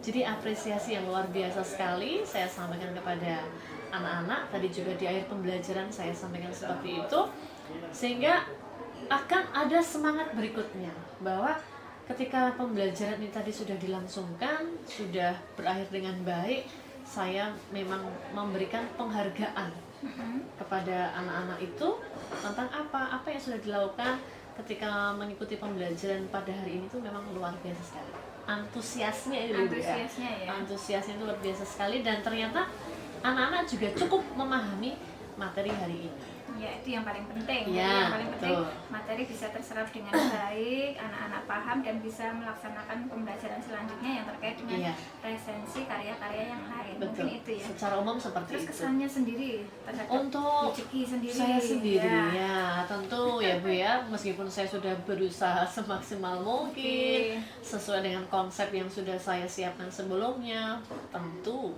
Jadi apresiasi yang luar biasa sekali saya sampaikan kepada anak-anak. Tadi juga di akhir pembelajaran saya sampaikan seperti itu, sehingga akan ada semangat berikutnya bahwa ketika pembelajaran ini tadi sudah dilangsungkan, sudah berakhir dengan baik, saya memang memberikan penghargaan kepada anak-anak itu tentang apa yang sudah dilakukan ketika mengikuti pembelajaran pada hari ini. Itu memang luar biasa sekali. Antusiasnya itu antusiasnya itu luar biasa sekali, dan ternyata anak-anak juga cukup memahami materi hari ini. Ya itu yang paling penting. Ya, yang paling penting betul. materi bisa terserap dengan baik, anak-anak paham dan bisa melaksanakan pembelajaran selanjutnya yang terkait dengan resensi karya-karya yang lain. Betul. Mungkin itu ya. Secara umum seperti Terus itu. kesannya sendiri terhadap Untuk Bu Jeki sendiri. saya sendiri ya. tentu ya Bu ya, meskipun saya sudah berusaha semaksimal mungkin sesuai dengan konsep yang sudah saya siapkan sebelumnya, tentu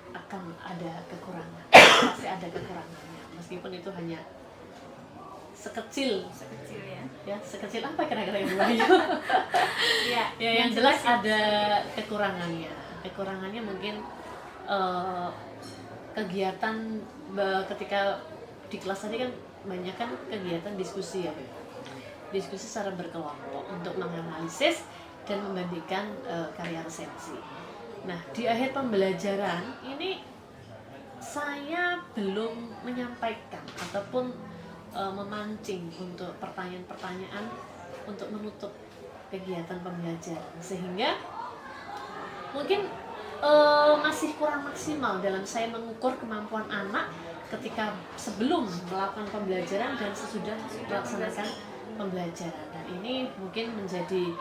akan ada kekurangan, pasti ada kekurangannya, meskipun itu hanya sekecil ya. Sekecil apa kira-kira yang Bu Ayu? Ya yang jelas ada kekurangannya mungkin kegiatan ketika di kelas tadi kan banyak kan kegiatan diskusi ya Bu. Diskusi secara berkelompok untuk menganalisis dan membandingkan karya resensi. Nah, di akhir pembelajaran ini saya belum menyampaikan ataupun memancing untuk pertanyaan-pertanyaan untuk menutup kegiatan pembelajaran, sehingga mungkin masih kurang maksimal dalam saya mengukur kemampuan anak ketika sebelum melakukan pembelajaran dan sesudah melaksanakan pembelajaran. Dan ini mungkin menjadi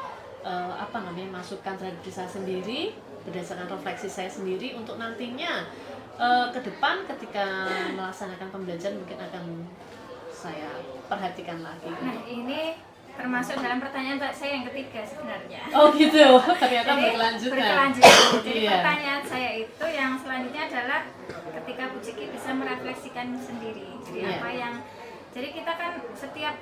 masukan terhadap diri saya sendiri berdasarkan refleksi saya sendiri untuk nantinya ke depan ketika melaksanakan pembelajaran mungkin akan saya perhatikan lagi. Nah ini termasuk dalam pertanyaan saya yang ketiga sebenarnya. Oh gitu, ternyata Jadi, berkelanjutan. Jadi Iya. pertanyaan saya itu yang selanjutnya adalah ketika Bu Jeki bisa merefleksikan sendiri. Jadi Iya. apa yang Jadi kita kan setiap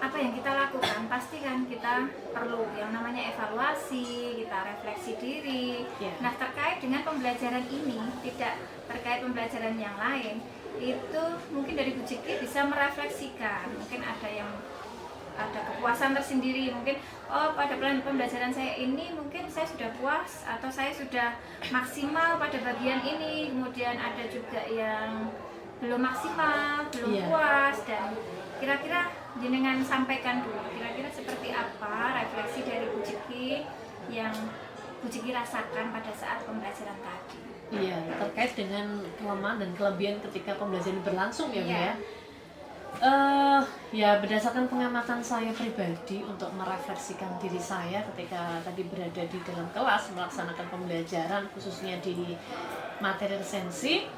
apa yang kita lakukan pasti kan kita perlu yang namanya evaluasi, kita refleksi diri. Iya. Nah, terkait dengan pembelajaran ini, tidak terkait pembelajaran yang lain, itu mungkin dari Bu Ciki bisa merefleksikan, mungkin ada kepuasan tersendiri, mungkin oh pada pembelajaran saya ini mungkin saya sudah puas atau saya sudah maksimal pada bagian ini, kemudian ada juga yang belum maksimal, belum Iya. puas, dan kira-kira jenengan sampaikan dulu kira-kira seperti apa refleksi dari Bu Ciki yang Bu Ciki rasakan pada saat pembelajaran tadi. Iya, terkait dengan kelemahan dan kelebihan ketika pembelajaran berlangsung ya Bu Iya. ya. Ya berdasarkan pengamatan saya pribadi untuk merefleksikan diri saya ketika tadi berada di dalam kelas melaksanakan pembelajaran khususnya di materi resensi,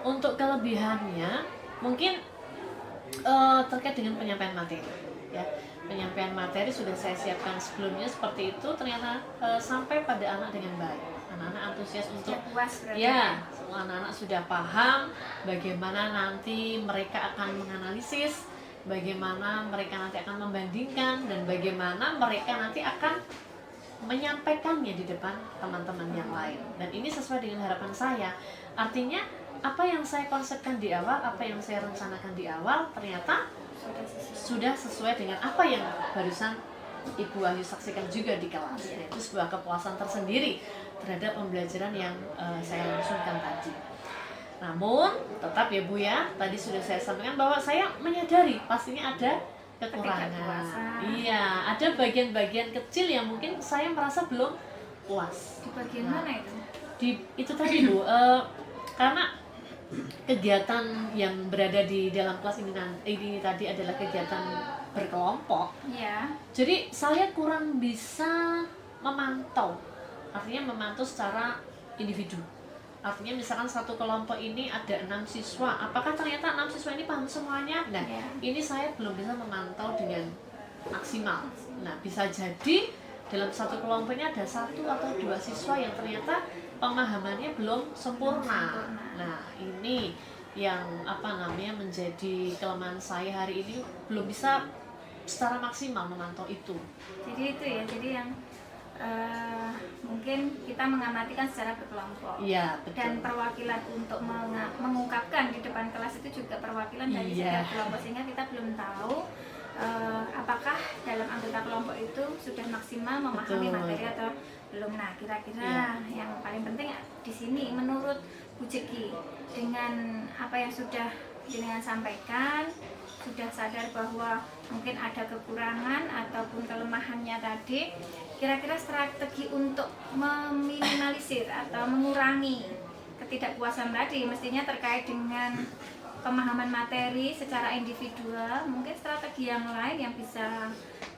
untuk kelebihannya mungkin terkait dengan penyampaian materi ya. Penyampaian materi sudah saya siapkan sebelumnya seperti itu, ternyata sampai pada anak dengan baik. Anak-anak antusias untuk Sudah puas berarti. ya, semua anak-anak sudah paham bagaimana nanti mereka akan menganalisis, bagaimana mereka nanti akan membandingkan, dan bagaimana mereka nanti akan menyampaikannya di depan teman-teman yang lain. Dan ini sesuai dengan harapan saya. Artinya apa yang saya konsepkan di awal, apa yang saya rencanakan di awal, ternyata sudah sesuai dengan apa yang barusan Ibu Wahyu saksikan juga di kelas. Itu sebuah kepuasan tersendiri terhadap pembelajaran yang saya langsungkan tadi. Namun tetap ya Bu ya, tadi sudah saya sampaikan bahwa saya menyadari pastinya ada kekurangan. Ketidakpuasan. Iya, ada bagian-bagian kecil yang mungkin saya merasa belum puas. Di bagian Nah, mana itu? Itu tadi Bu, karena kegiatan yang berada di dalam kelas ini tadi adalah kegiatan berkelompok. Ya. Jadi saya kurang bisa memantau, artinya memantau secara individu. Artinya misalkan satu kelompok ini ada 6 siswa, apakah ternyata 6 siswa ini paham semuanya? Nah, Ya. ini saya belum bisa memantau dengan maksimal. Nah, bisa jadi dalam satu kelompok ini ada 1 atau 2 siswa yang ternyata pemahamannya belum sempurna. Nah, ini yang menjadi kelemahan saya hari ini, belum bisa secara maksimal memantau itu. Jadi itu ya, jadi yang mungkin kita mengamati kan secara berkelompok. Iya, betul. Dan perwakilan untuk mengungkapkan di depan kelas itu juga perwakilan dari Iya. setiap kelompok, sehingga kita belum tahu apakah dalam anggota kelompok itu sudah maksimal memahami Betul. materi atau belum. Nah, kira-kira Iya. yang paling penting di sini menurut Bu Ciki, dengan apa yang sudah jenengan sampaikan, sudah sadar bahwa mungkin ada kekurangan ataupun kelemahannya tadi, kira-kira strategi untuk meminimalisir atau mengurangi ketidakpuasan tadi mestinya terkait dengan pemahaman materi secara individual, mungkin strategi yang lain yang bisa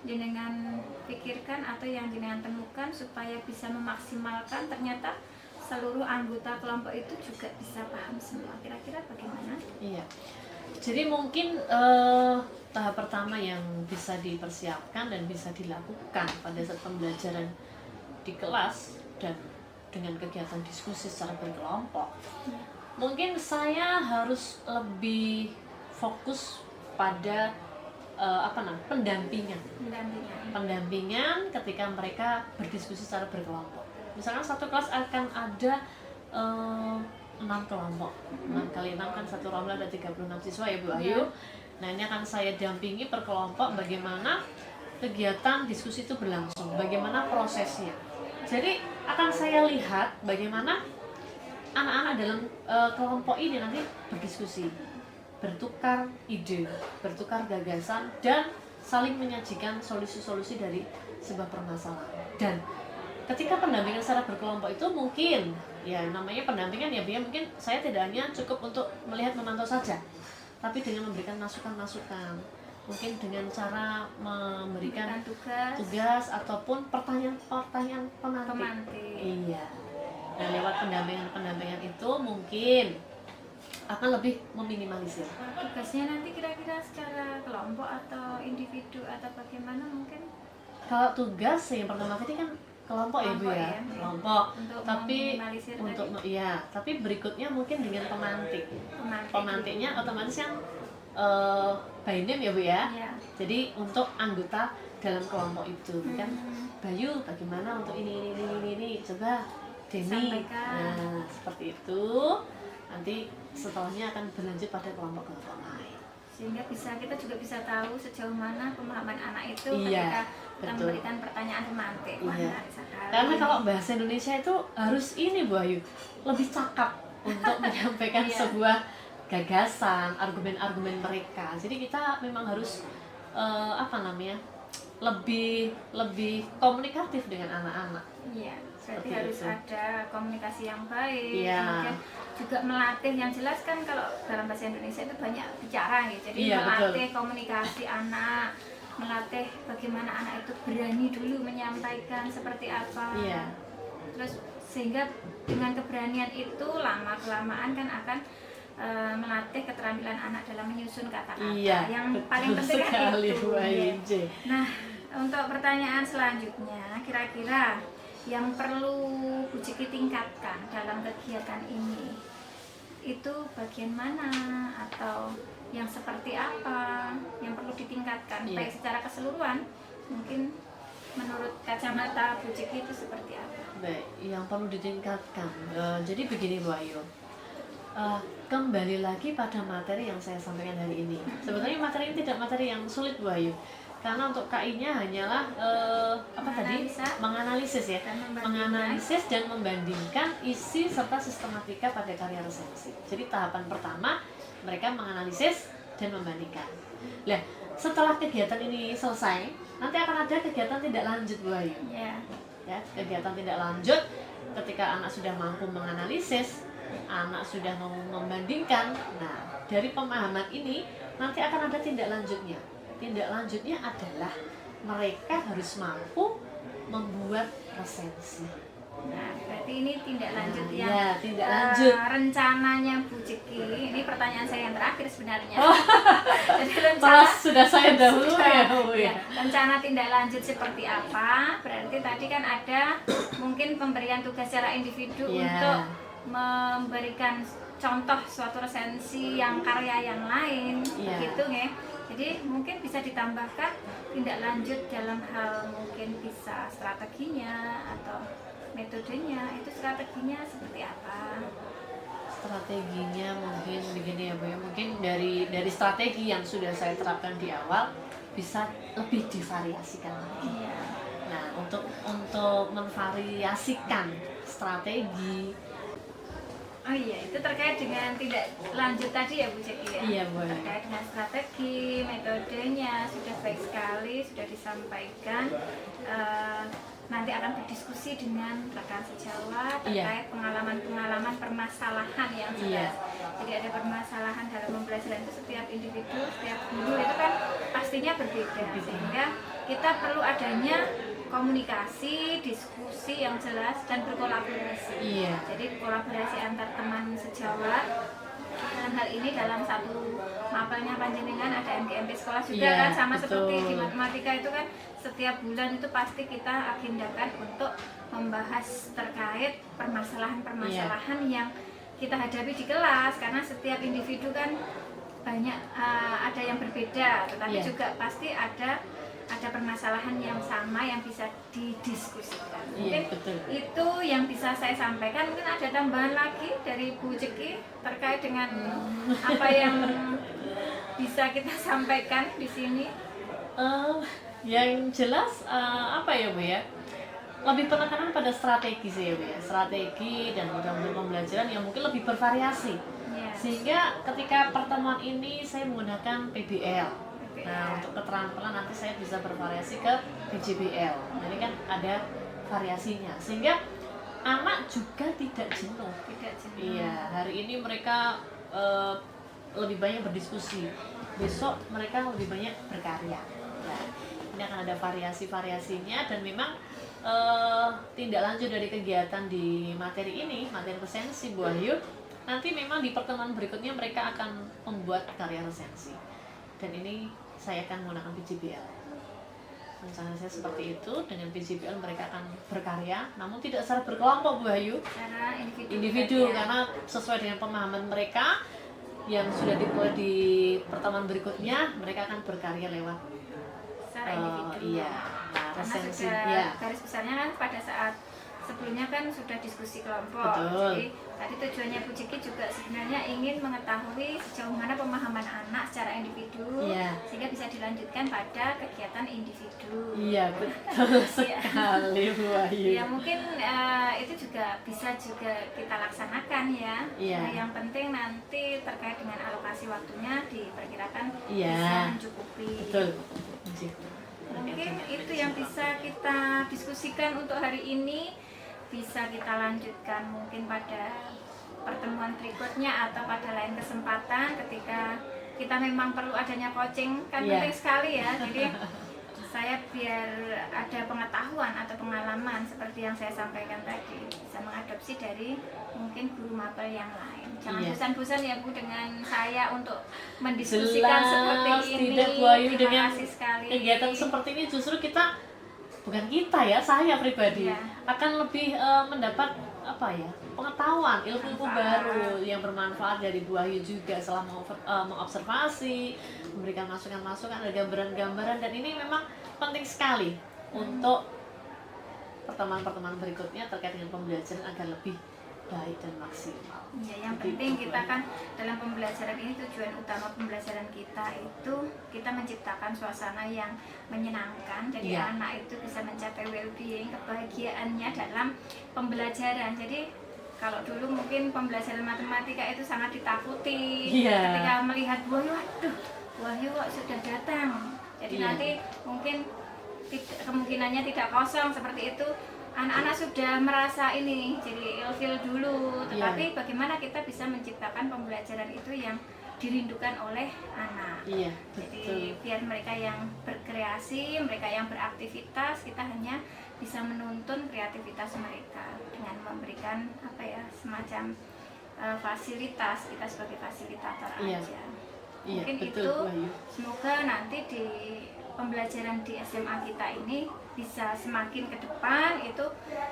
jenengan pikirkan atau yang jenengan temukan supaya bisa memaksimalkan ternyata seluruh anggota kelompok itu juga bisa paham semua. Kira-kira bagaimana? Iya. Jadi mungkin tahap pertama yang bisa dipersiapkan dan bisa dilakukan pada saat pembelajaran di kelas dan dengan kegiatan diskusi secara berkelompok, mungkin saya harus lebih fokus pada pendampingan. Pendampingan ketika mereka berdiskusi secara berkelompok. Misalkan satu kelas akan ada 6 kelompok, 6 kali 6 kan satu rombongan ada 36 siswa ya Bu Ayu. Nah, ini akan saya dampingi per kelompok bagaimana kegiatan diskusi itu berlangsung, bagaimana prosesnya. Jadi akan saya lihat bagaimana anak-anak dalam kelompok ini nanti berdiskusi, bertukar ide, bertukar gagasan, dan saling menyajikan solusi-solusi dari sebuah permasalahan. Dan ketika pendampingan secara berkelompok itu mungkin ya namanya pendampingan ya biar mungkin saya tidak hanya cukup untuk melihat memantau saja, tapi dengan memberikan masukan-masukan, mungkin dengan cara memberikan tugas ataupun pertanyaan-pertanyaan pemantik. Iya. Nah, lewat pendampingan itu mungkin akan lebih meminimalisir. Tugasnya nanti kira-kira secara kelompok atau individu atau bagaimana mungkin? Kalau tugas yang pertama tadi kan kelompok ya Bu ya, kelompok. Untuk Tapi meminimalisir untuk tadi. tapi berikutnya mungkin dengan pemantik. Pemantiknya otomatis yang by name ya Bu ya. Ya. Jadi untuk anggota dalam kelompok itu kan, Bayu bagaimana untuk ini, coba Denny. Sampaikan. Nah seperti itu, nanti setelahnya akan berlanjut pada kelompok-kelompok lain. Sehingga kita juga bisa tahu sejauh mana pemahaman anak itu Iya, ketika kita betul. memberikan pertanyaan pemantik. Wah, Iya. menarik sekali. Karena kalau bahasa Indonesia itu harus ini Bu Ayu, lebih cakap untuk menyampaikan Iya. sebuah gagasan, argumen-argumen mereka. Jadi kita memang harus lebih komunikatif dengan anak-anak. Iya, berarti Seperti harus itu. ada komunikasi yang baik. Iya. Kemudian juga melatih, yang jelas kan kalau dalam bahasa Indonesia itu banyak bicara gitu. Jadi Iya, melatih komunikasi anak, melatih bagaimana anak itu berani dulu menyampaikan seperti apa. Iya. Terus sehingga dengan keberanian itu lama kelamaan kan akan melatih keterampilan anak dalam menyusun kata-kata. Iya, Yang paling betul penting kan sekali, itu. Bu Ayu. Iya. Nah, untuk pertanyaan selanjutnya, kira-kira yang perlu Bu Ciki tingkatkan dalam kegiatan ini itu bagian mana, atau yang seperti apa yang perlu ditingkatkan? Iya. Baik secara keseluruhan, mungkin menurut kacamata Bu Ciki itu seperti apa? Baik, yang perlu ditingkatkan. Jadi begini Bu Ayu. Kembali lagi pada materi yang saya sampaikan hari ini. Sebetulnya materi ini tidak materi yang sulit Bu Ayu. Karena untuk KI-nya hanyalah menganalisis ya. Dan membandingkan. Menganalisis dan membandingkan isi serta sistematika pada karya resensi. Jadi tahapan pertama mereka menganalisis dan membandingkan. Nah, setelah kegiatan ini selesai, nanti akan ada kegiatan tidak lanjut Bu Ayu. Ya. Ya, kegiatan tidak lanjut ketika anak sudah mampu menganalisis, anak sudah mau membandingkan. Nah, dari pemahaman ini nanti akan ada tindak lanjutnya. Tindak lanjutnya adalah mereka harus mampu membuat resensi. Nah, berarti ini tindak lanjut Nah, yang ya, tindak lanjut. rencananya Bu Ciki. Ini pertanyaan saya yang terakhir sebenarnya. Jadi Malah sudah saya dahulu ya, Bu Ya, ya. rencana tindak lanjut seperti apa? Berarti tadi kan ada mungkin pemberian tugas secara individu Iya. untuk memberikan contoh suatu resensi yang karya yang lain, Iya. gitu ya. Jadi mungkin bisa ditambahkan tindak lanjut dalam hal mungkin bisa strateginya atau metodenya. Itu strateginya seperti apa? Strateginya mungkin begini ya Bu ya. Mungkin dari strategi yang sudah saya terapkan di awal bisa lebih divariasikan lagi. Iya. Nah, untuk memvariasikan strategi. Oh iya, itu terkait dengan tindak lanjut tadi ya Bu Ciki ya? Iya, Bu. Terkait dengan strategi, metodenya sudah baik sekali, sudah disampaikan. Nanti akan berdiskusi dengan rekan sejawat terkait pengalaman-pengalaman permasalahan yang jelas. Jadi ada permasalahan dalam pembelajaran itu setiap individu, setiap guru itu kan pastinya berbeda. Sehingga kita perlu adanya komunikasi, diskusi yang jelas dan berkolaborasi. Iya. Jadi kolaborasi antar teman sejawat. Dalam hal ini dalam satu mapelnya panjenengan ada MGMP sekolah juga Iya, kan, sama betul. seperti di matematika itu kan setiap bulan itu pasti kita agendakan untuk membahas terkait permasalahan-permasalahan yang kita hadapi di kelas, karena setiap individu kan banyak ada yang berbeda, tetapi Iya. juga pasti ada permasalahan yang sama yang bisa didiskusikan. Iya, Mungkin betul. itu yang bisa saya sampaikan. Mungkin ada tambahan lagi dari Bu Ciki terkait dengan apa yang bisa kita sampaikan di sini. Yang jelas apa ya Bu ya? Lebih penekanan pada strategi sih ya Bu ya. Strategi dan model pembelajaran yang mungkin lebih bervariasi. Ya. Sehingga ketika pertemuan ini saya menggunakan PBL. Nah, untuk keterampilan nanti saya bisa bervariasi ke PJBL. Jadi kan ada variasinya. Sehingga anak juga tidak jenuh. Tidak jenuh. Iya, hari ini mereka lebih banyak berdiskusi. Besok mereka lebih banyak berkarya. Nah, ini akan ada variasi-variasinya dan memang tindak lanjut dari kegiatan di materi ini, materi resensi Bu Ayu. Nanti memang di pertemuan berikutnya mereka akan membuat karya resensi. Dan ini saya akan menggunakan PJBL. Rencana saya seperti itu. Dengan PJBL mereka akan berkarya, namun tidak secara berkelompok Bu Ayu. Karena individu Individu ya. karena sesuai dengan pemahaman mereka yang sudah dimulai di pertemuan berikutnya, mereka akan berkarya lewat Secara individu. iya, nah, Karena resensi, sudah ya. garis besarnya kan pada saat sebelumnya kan sudah diskusi kelompok. Betul. Jadi tadi tujuannya Bu Ciki juga sebenarnya ingin mengetahui sejauh mana pemahaman anak secara individu, Iya. sehingga bisa dilanjutkan pada kegiatan individu. Iya, betul sekali Bu Ayu. Ya mungkin itu juga bisa juga kita laksanakan ya. Iya. Nah, yang penting nanti terkait dengan alokasi waktunya diperkirakan Iya. bisa mencukupi. Betul. Iya. Mungkin itu yang bisa kita diskusikan untuk hari ini. Bisa kita lanjutkan mungkin pada pertemuan berikutnya atau pada lain kesempatan ketika kita memang perlu adanya coaching, kan Iya. penting sekali ya. Jadi saya biar ada pengetahuan atau pengalaman seperti yang saya sampaikan tadi, bisa mengadopsi dari mungkin guru mapel yang lain. Jangan Iya. bosan-bosan ya Bu dengan saya untuk mendiskusikan seperti ini. Tidak Bu Ayu, Terima dengan kasih sekali. kegiatan seperti ini justru kita, bukan kita ya, saya pribadi Iya. akan lebih mendapat apa ya, pengetahuan, ilmu-ilmu Manfaat. baru yang bermanfaat dari Bu Ayu juga setelah mengobservasi, memberikan masukan-masukan, ada gambaran-gambaran, dan ini memang penting sekali untuk pertemuan-pertemuan berikutnya terkait dengan pembelajaran agar lebih baik dan maksimal. Ya, yang Begitu, penting Bu kita Ayu. kan dalam pembelajaran ini tujuan utama pembelajaran kita itu kita menciptakan suasana yang menyenangkan. Jadi Iya. anak itu bisa mencapai well-being, kebahagiaannya dalam pembelajaran. Jadi kalau dulu mungkin pembelajaran matematika itu sangat ditakuti. Iya. Ketika melihat Wahyu, waduh, Wahyu kok sudah datang. Jadi Iya. nanti mungkin kemungkinannya tidak kosong seperti itu. Anak-anak sudah merasa ini jadi ilfil dulu, tetapi bagaimana kita bisa menciptakan pembelajaran itu yang dirindukan oleh anak. Iya, Jadi betul. biar mereka yang berkreasi, mereka yang beraktivitas, kita hanya bisa menuntun kreativitas mereka dengan memberikan apa ya, semacam fasilitas, kita sebagai fasilitator Iya. aja. Iya, Mungkin betul itu Bu Ayu. semoga nanti di pembelajaran di SMA kita ini bisa semakin ke depan, itu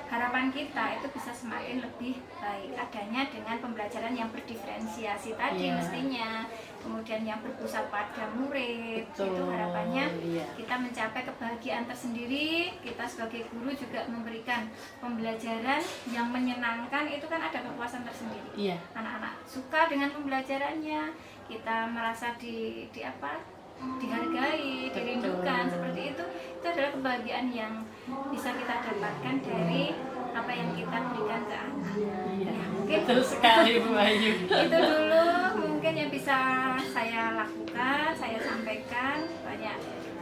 harapan kita itu bisa semakin lebih baik adanya dengan pembelajaran yang berdiferensiasi tadi Iya. mestinya, kemudian yang berpusat pada murid. Betul, Itu harapannya iya. kita mencapai kebahagiaan tersendiri, kita sebagai guru juga memberikan pembelajaran yang menyenangkan, itu kan ada kepuasan tersendiri. Iya. Anak-anak suka dengan pembelajarannya, kita merasa dihargai, dirindukan, seperti itu adalah kebahagiaan yang bisa kita dapatkan dari apa yang kita berikan ke anak. Iya, Ya, mungkin betul sekali Bu Ayu. itu dulu mungkin yang bisa saya lakukan, saya sampaikan. Banyak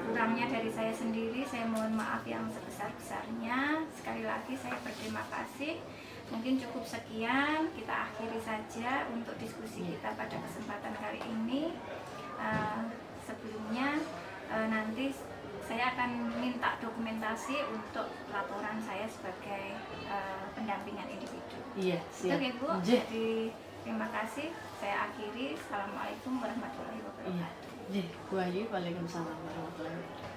kurangnya dari saya sendiri, saya mohon maaf yang sebesar-besarnya. Sekali lagi saya berterima kasih. Mungkin cukup sekian, kita akhiri saja untuk diskusi kita pada kesempatan kali ini. Sebelumnya nanti saya akan minta dokumentasi untuk laporan saya sebagai pendampingan individu. Iya, siap. Oke Bu, Nggih. jadi terima kasih. Saya akhiri. Assalamualaikum warahmatullahi wabarakatuh. Iya. Nggih, Bu Ayu, Waalaikumsalam warahmatullahi wabarakatuh.